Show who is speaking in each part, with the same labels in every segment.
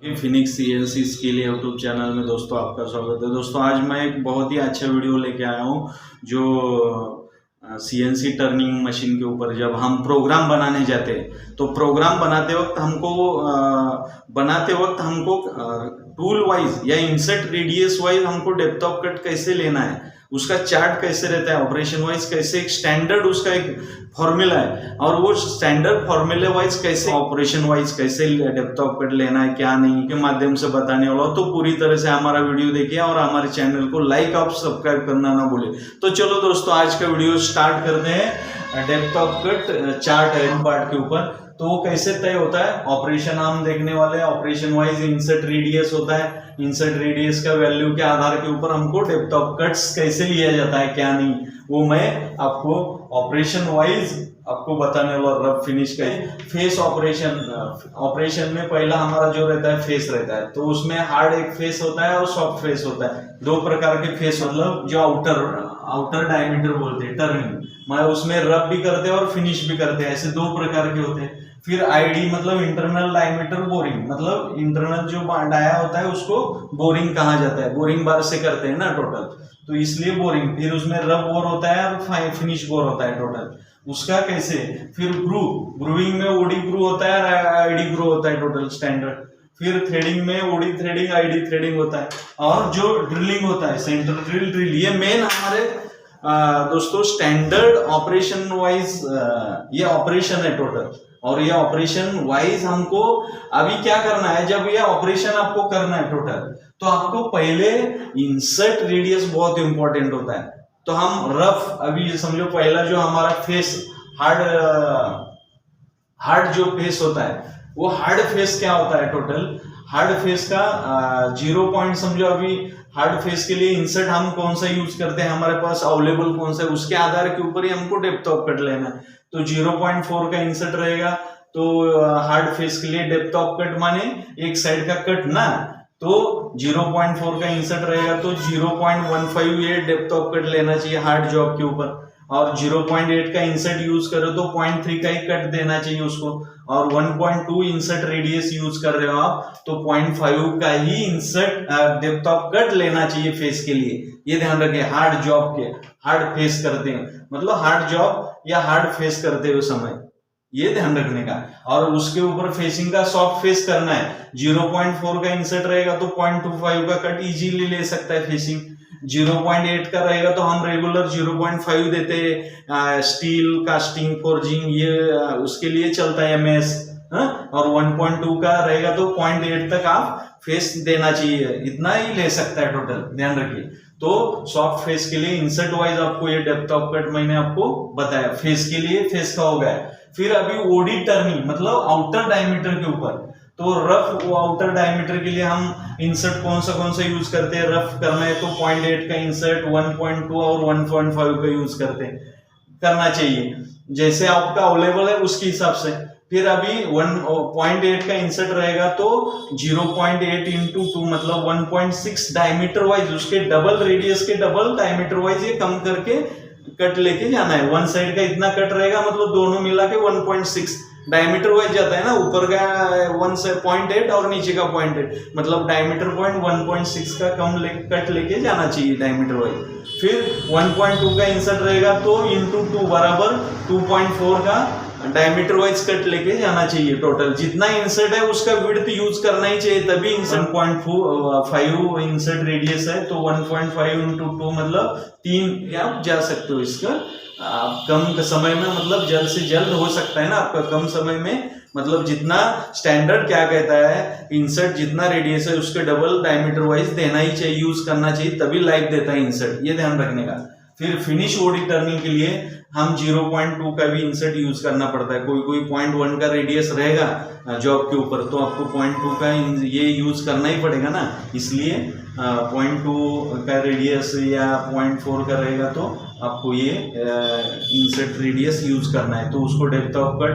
Speaker 1: Phoenix CNC skill YouTube channel में दोस्तों आपका स्वागत है। दोस्तों आज मैं एक बहुत ही अच्छा वीडियो लेके आया हूँ जो सीएनसी टर्निंग मशीन के ऊपर जब हम प्रोग्राम बनाने जाते हैं तो प्रोग्राम बनाते वक्त हमको टूल वाइज या इंसर्ट रेडियस वाइज हमको डेप्थ ऑफ कट कैसे लेना है, उसका चार्ट कैसे रहता है, ऑपरेशन वाइज कैसे एक स्टैंडर्ड उसका एक फॉर्मूला है और वो स्टैंडर्ड फॉर्मूले वाइज कैसे ऑपरेशन वाइज कैसे डेप्थ ऑफ कट लेना है क्या नहीं के माध्यम से बताने वाला। तो पूरी तरह से हमारा वीडियो देखिए और हमारे चैनल को लाइक और सब्सक्राइब करना ना भूले। तो चलो दोस्तों आज का वीडियो स्टार्ट करते हैं। डेप्थ ऑफ कट चार्ट है पार्ट के ऊपर, तो वो कैसे तय होता है, ऑपरेशन हम देखने वाले हैं। ऑपरेशन वाइज इंसर्ट रेडियस होता है, इंसर्ट रेडियस का वैल्यू के आधार के ऊपर हमको डेप्थ ऑफ कट्स कैसे लिया जाता है क्या नहीं, वो मैं आपको ऑपरेशन वाइज आपको बताने वाला। रफ फिनिश का फेस ऑपरेशन में पहला हमारा जो रहता है फेस रहता है, तो उसमें हार्ड एक फेस होता है और सॉफ्ट फेस होता है। दो प्रकार के फेस, मतलब जो आउटर डायमीटर बोलते हैं टर्निंग, मैं उसमें रफ भी करते हैं और फिनिश भी करते हैं, ऐसे दो प्रकार के होते हैं। फिर आईडी मतलब इंटरनल डायमीटर बोरिंग, मतलब इंटरनल जो डाया होता है उसको बोरिंग कहा जाता है, बोरिंग बार से करते हैं ना टोटल, तो इसलिए बोरिंग। फिर उसमें रफ बोर होता है और फिनिश बोर होता है टोटल, उसका कैसे। फिर ग्रूविंग में ओडी ग्रू होता है और आईडी ग्रू होता है टोटल स्टैंडर्ड। फिर थ्रेडिंग में ओडी थ्रेडिंग आईडी थ्रेडिंग होता है। और जो ड्रिलिंग होता है सेंटर ड्रिल, ये मेन हमारे दोस्तों स्टैंडर्ड ऑपरेशन वाइज ये ऑपरेशन है टोटल। और ये ऑपरेशन वाइज हमको अभी क्या करना है, जब ये ऑपरेशन आपको करना है टोटल, तो आपको पहले इंसर्ट रेडियस बहुत इंपॉर्टेंट होता है। तो हम रफ अभी समझो पहला जो हमारा फेस हार्ड जो फेस होता है, वो हार्ड फेस क्या होता है टोटल, हार्ड फेस का 0 पॉइंट समझो। अभी हार्ड फेस के लिए इंसर्ट हम कौन सा यूज करते हैं, हमारे पास अवेलेबल कौन सा है, उसके आधार के ऊपर ही हमको डेप्थ ऑफ कट लेना है। तो 0.4 का इंसर्ट रहेगा, तो हार्ड फेस के लिए डेप्थ ऑफ कट माने एक साइड का कट ना, तो 0.4 का इंसर्ट रहेगा तो 0.15 ये डेप्थ ऑफ कट लेना चाहिए हार्ड जॉब के ऊपर। और 0.8 का इंसर्ट यूज करो तो 0.3 का ही कट देना चाहिए उसको। और 1.2 इंसर्ट रेडियस यूज कर रहे हो आप तो 0.5 का ही इंसर्ट डेप्थ ऑफ कट लेना चाहिए फेस के लिए। ये ध्यान रखें, हार्ड जॉब के हार्ड फेस करते हैं मतलब हार्ड जॉब या हार्ड फेस करते हुए समय, ये ध्यान रखने का। और उसके ऊपर फेसिंग का सॉफ्ट फेस करना है। 0.4 का इंसर्ट रहेगा तो 0.25 का कट इजीली ले सकता है फेसिंग। 0.8 का रहेगा तो हम रेगुलर 0.5 देते हैं, स्टील कास्टिंग फोर्जिंग ये उसके लिए चलता है एमएस। और 1.2 का रहेगा तो 0.8 तक आप फेस देना चाहिए, इतना ही ले सकता है टोटल, ध्यान रखिए। तो सॉफ्ट फेस के लिए इंसर्ट वाइज आपको ये डेप्थ ऑफ कट मैंने आपको बताया। फेस के लिए फेस का हो गया। फिर अभी ओडी टर्निंग मतलब आउटर डायमीटर के ऊपर, तो रफ आउटर डायमीटर के लिए हम इंसर्ट कौन सा यूज करते हैं, रफ करना है तो 0.8 का इंसर्ट, 1.2 और 1.5 का यूज करना चाहिए जैसे आपका अवेलेबल है उसके हिसाब से। फिर अभी 1.8 का इंसर्ट रहेगा तो 0.8 इंटू 2 मतलब 1.6 डायमीटर वाइज, उसके डबल रेडियस के डबल डायमीटर वाइज ये कम करके कट लेके जाना है। वन साइड का इतना कट रहेगा मतलब दोनों मिला के 1.6 डायमीटर वाइज जाता है ना, ऊपर का 1.8 और नीचे का 0.8 मतलब डायमीटर पॉइंट 1.6 का कम कट लेके जाना चाहिए डायमीटर वाइज। फिर 1.2 का इंसर्ट रहेगा तो इंटू 2 बराबर 2.4 का डायमीटर वाइज कट लेके जाना चाहिए टोटल। जितना इंसर्ट है उसका विड्थ यूज करना ही चाहिए, तभी 1.5 इंसर्ट रेडियस है तो 1.5 इंटू 2 मतलब 3 आप जा सकते हो। इसका कम समय में मतलब जल्द से जल्द हो सकता है ना आपका, कम समय में मतलब जितना स्टैंडर्ड क्या कहता है, इंसर्ट जितना रेडियस है उसके डबल डायमीटर वाइज देना ही चाहिए, यूज करना चाहिए, तभी लाइफ देता है इंसर्ट, ये ध्यान रखने का। फिर फिनिश ओडी टर्निंग के लिए हम 0.2 का भी इंसर्ट यूज करना पड़ता है। कोई 0.1 का रेडियस रहेगा जॉब के ऊपर तो आपको 0.2 का ये यूज करना ही पड़ेगा ना, इसलिए 0.2 का रेडियस या 0.4 का रहेगा तो आपको ये इंसर्ट रेडियस यूज करना है। तो उसको depth of cut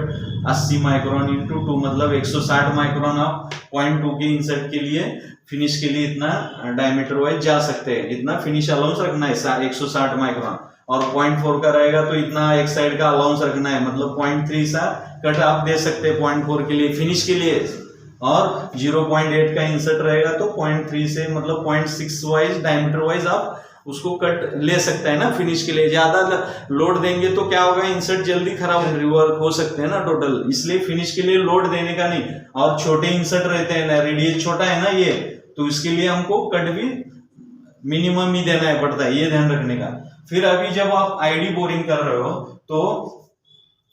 Speaker 1: 80 micron into 2 मतलब 160 माइक्रोन आप 0.2 के इंसर्ट के लिए फिनिश के लिए इतना डायमीटर वाइज जा सकते हैं, इतना फिनिश अलाउंस रखना है 160 माइक्रोन। और 0.4 का रहेगा तो इतना एक साइड का अलाउंस रखना है मतलब 0.3 सा कट आप दे सकते हैं 0.4 के लिए फिनिश के लिए। और 0.8 का इंसर्ट रहेगा तो 0.3 से मतलब 0.6 वाइज डायमीटर वाइज आप उसको कट ले सकते हैं ना। फिनिश के लिए ज्यादा लोड देंगे तो क्या होगा, इंसर्ट जल्दी खराब रिवर्क हो सकते हैं ना टोटल, इसलिए फिनिश के लिए लोड देने का नहीं। और छोटे इंसर्ट रहते हैं ना, रेडियस छोटा है ना ये, तो इसके लिए हमको कट भी मिनिमम ही देना है पड़ता है, ये ध्यान रखने का। फिर अभी जब आप आईडी बोरिंग कर रहे हो तो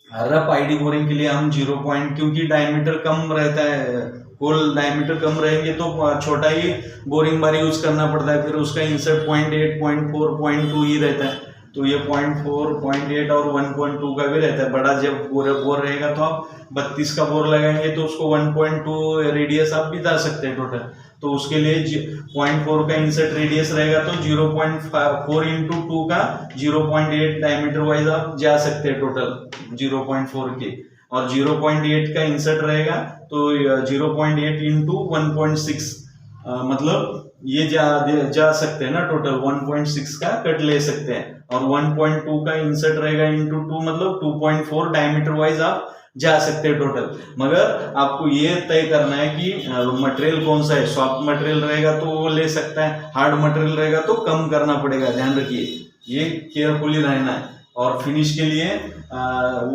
Speaker 1: रफ आईडी बोरिंग के लिए हम 0. क्योंकि डायमीटर कम रहता है, होल डायमीटर कम रहेंगे तो छोटा ही बोरिंग बार यूज करना पड़ता है। फिर उसका इंसर्ट 0.8, 0.4, 0.2 ही रहता है, तो ये 0.4, 0.8 और 1.2 का भी रहता है। बड़ा जब बोर रहेगा तो आप 32 का बोर लगाएंगे तो उसको 1.2 रेडियस आप भी जा सकते हैं टोटल। तो उसके लिए 0.4 का इंसर्ट रेडियस रहेगा तो 0.4 इंटू 2 का 0.8 डायमीटर वाइज आप जा सकते हैं टोटल 0.4 के। और 0.8 का इंसर्ट रहेगा तो 0.8 इंटू 1.6 मतलब ये जा सकते हैं ना टोटल 1.6 का कट ले सकते हैं। और 1.2 का इंसर्ट रहेगा इंटू 2 मतलब 2.4 डायमीटर वाइज आप जा सकते हैं टोटल। मगर आपको ये तय करना है कि मटेरियल कौन सा है, सॉफ्ट मटेरियल रहेगा तो वो ले सकता है, हार्ड मटेरियल रहेगा तो कम करना पड़ेगा, ध्यान रखिए, ये केयरफुली रहना है। और फिनिश के लिए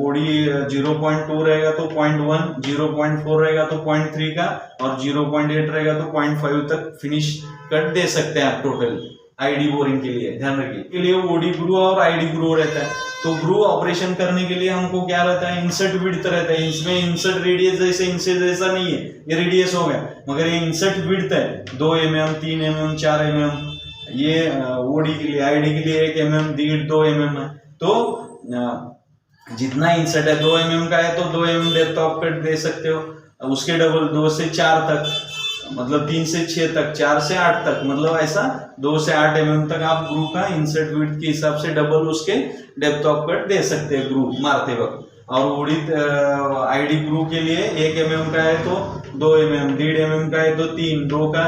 Speaker 1: ओडी 0.2 रहेगा तो 0.1, 0.4 रहेगा तो 0.3 का, और 0.8 रहेगा तो 0.5 तक फिनिश कट दे सकते हैं आप टोटल आईडी बोरिंग के लिए, ध्यान रखिए। के लिए ओडी ग्रू और आईडी ग्रू रहता है। तो ग्रू ऑपरेशन करने के लिए हमको क्या रहता है, इंसर्ट विड्थ रहता है। इसमें इंसर्ट रेडियस जैसे इंसर्ट जैसा नहीं है, ये रेडियस हो गया, मगर ये इंसर्ट विड्थ है 2 mm, 3 mm, 4 mm। ये ओडी के लिए, आईडी के लिए 1 mm, 1.5, 2 mm है। तो जितना इंसर्ट है 2 mm का है तो 2 mm डेप्थ ऑफ कट दे सकते हो, उसके डबल 2 से 4 तक मतलब 3 से 6 तक, 4 से 8 तक, मतलब ऐसा 2 से 8 mm तक आप ग्रू का इंसर्ट विड्थ के हिसाब से डबल उसके डेप्थ ऑफ कट दे सकते हैं ग्रू मारते वक्त। और ओडी आईडी ग्रू के लिए 1 mm का है तो 2 mm, 1.5 mm का है तो 3, 2 का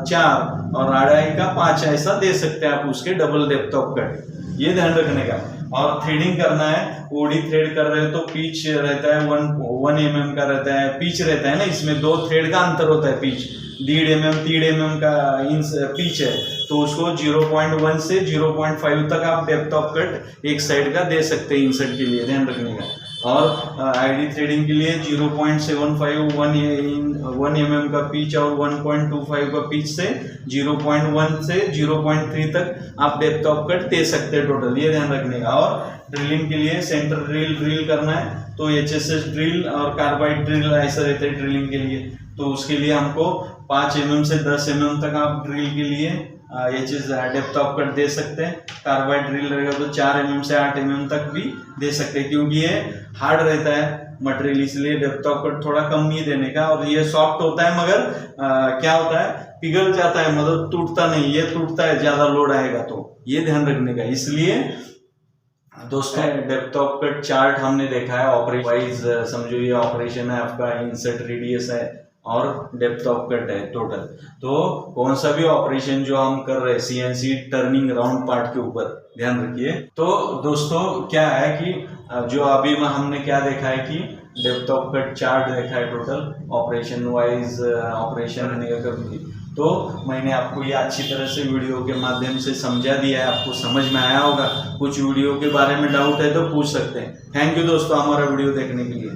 Speaker 1: 4 और 2.5 का 5, ऐसा दे सकते हैं आप उसके डबल डेप्थ ऑफ कट, ये ध्यान रखने का। और थ्रेडिंग करना है, ओडी थ्रेड कर रहे हो तो पिच रहता है 1 mm का रहता है, पिच रहता है ना, इसमें 2 थ्रेड का अंतर होता है। पिच 1.5 mm, 3 mm का पिच है तो उसको 0.1 से 0.5 तक आप डेप्थ ऑफ कट एक साइड का दे सकते हैं इंसर्ट के लिए, ध्यान रखने का। और आईडी थ्रेडिंग के लिए 0.75, 1 mm का पिच और 1.25 का पिच से 0.1 से 0.3 तक आप डेप्थ ऑफ कट दे सकते हैं टोटल, ये ध्यान रखने का। और ड्रिलिंग के लिए सेंटर ड्रिल करना है तो HSS ड्रिल और कार्बाइड ड्रिल ऐसा रहता है ड्रिलिंग के लिए। तो उसके लिए हमको 5 mm से 10 mm तक आप ड्रिल के लिए डेप्थ ऑफ कट दे सकते हैं। कार्बाइड ड्रिल रहेगा तो 4 mm से 8 mm तक भी दे सकते हैं, क्योंकि ये हार्ड रहता है मटेरियल, इसलिए डेप्थ ऑफ कट थोड़ा कम ही देने का। और ये सॉफ्ट होता है मगर क्या होता है, पिघल जाता है, मतलब टूटता नहीं, ये टूटता है ज्यादा लोड आएगा तो, ये ध्यान रखने का। इसलिए दोस्तों डेप्थ ऑफ कट चार्ट हमने देखा है ऑपरेशन वाइज, समझो ये ऑपरेशन है आपका, इंसर्ट रेडियस है और डेप्थ ऑफ कट है टोटल। तो कौन सा भी ऑपरेशन जो हम कर रहे हैं CNC टर्निंग राउंड पार्ट के ऊपर, ध्यान रखिए। तो दोस्तों क्या है कि जो अभी हमने क्या देखा है कि डेप्थ ऑफ कट चार्ट देखा है टोटल ऑपरेशन वाइज, ऑपरेशन कभी, तो मैंने आपको ये अच्छी तरह से वीडियो के माध्यम से समझा दिया है, आपको समझ में आया होगा। कुछ वीडियो के बारे में डाउट है तो पूछ सकते हैं। थैंक यू दोस्तों हमारा वीडियो देखने के लिए।